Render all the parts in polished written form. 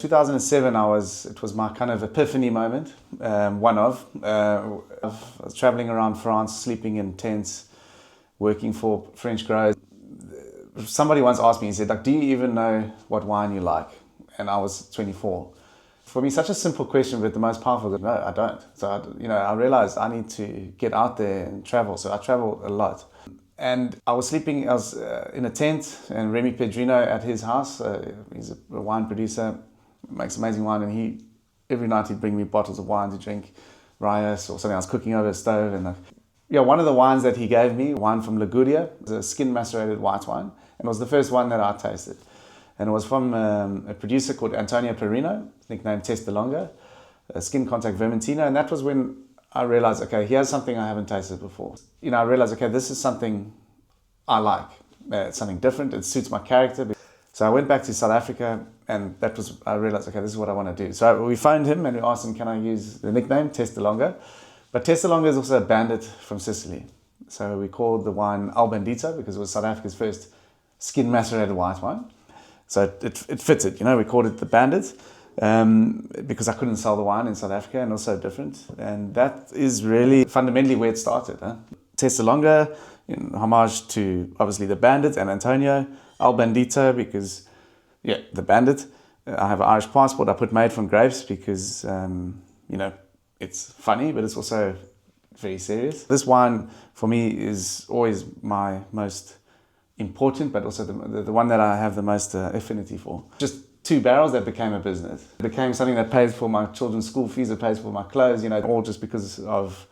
2007, it was my kind of epiphany moment, I was traveling around France, sleeping in tents, working for French growers. Somebody once asked me, he said, like, do you even know what wine you like? And I was 24. For me, such a simple question, but the most powerful. No, I don't. So, I realized I need to get out there and travel. So I travel a lot. And I was sleeping, I was in a tent, and Remy Pedrino at his house, he's a wine producer, makes amazing wine, and every night he'd bring me bottles of wine to drink, Rios or something I was cooking over a stove. And one of the wines that he gave me, wine from Liguria, was a skin macerated white wine, and it was the first one that I tasted. And it was from a producer called Antonio Perino, nicknamed Testalonga, a skin contact Vermentino. And that was when I realized, okay, here's something I haven't tasted before. I realized, okay, this is something I like. It's something different. It suits my character. So I went back to South Africa, and I realized, okay, this is what I want to do. So we phoned him and we asked him, can I use the nickname Testalonga? But Testalonga is also a bandit from Sicily. So we called the wine Al Bandito because it was South Africa's first skin macerated white wine. So it fits it, we called it the Bandit because I couldn't sell the wine in South Africa, and also different. And that is really fundamentally where it started. Testalonga, in homage to obviously the Bandit and Antonio. Al Bandito because, the Bandit. I have an Irish passport. I put made from grapes because, it's funny, but it's also very serious. This wine for me is always my most important, but also the one that I have the most affinity for. Just 2 barrels that became a business. It became something that pays for my children's school fees, it pays for my clothes, all just because of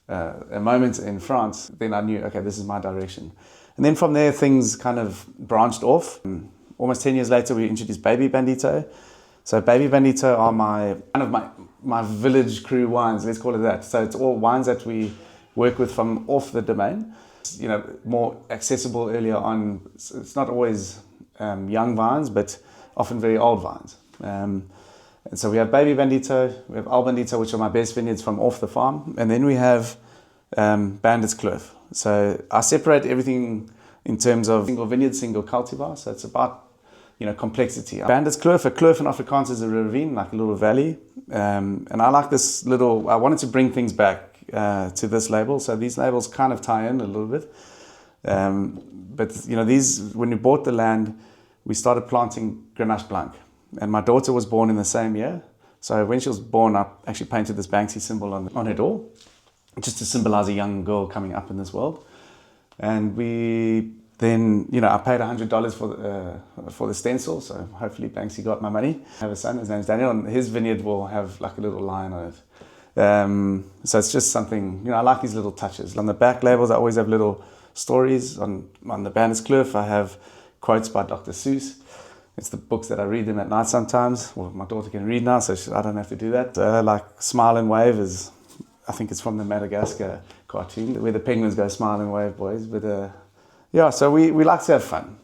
a moment in France. Then I knew, okay, this is my direction. And then from there, things kind of branched off. Almost 10 years later, we introduced Baby Bandito. So Baby Bandito are my village crew wines, let's call it that. So it's all wines that we work with from off the domain. More accessible earlier on. It's not always young vines, but often very old vines. And so we have Baby Bandito, we have Al Bandito, which are my best vineyards from off the farm. And then we have Bandit's Kloof. So I separate everything in terms of single vineyard, single cultivar. So it's about, complexity. Bandit's Kloof, a kloof in Afrikaans is a ravine, like a little valley. And I like I wanted to bring things back to this label. So these labels kind of tie in a little bit. But when we bought the land, we started planting Grenache Blanc. And my daughter was born in the same year. So when she was born, I actually painted this Banksy symbol on her door, just to symbolize a young girl coming up in this world. And I paid $100 for the stencil. So hopefully Banksy got my money. I have a son, his name's Daniel, and his vineyard will have like a little lion on it. So it's just something, I like these little touches. On the back labels, I always have little stories. On the Bandit's Kloof, I have quotes by Dr. Seuss. It's the books that I read them at night sometimes. Well, my daughter can read now, so I don't have to do that. Like Smile and Wave I think it's from the Madagascar cartoon, where the penguins go smile and wave, boys. But so we like to have fun.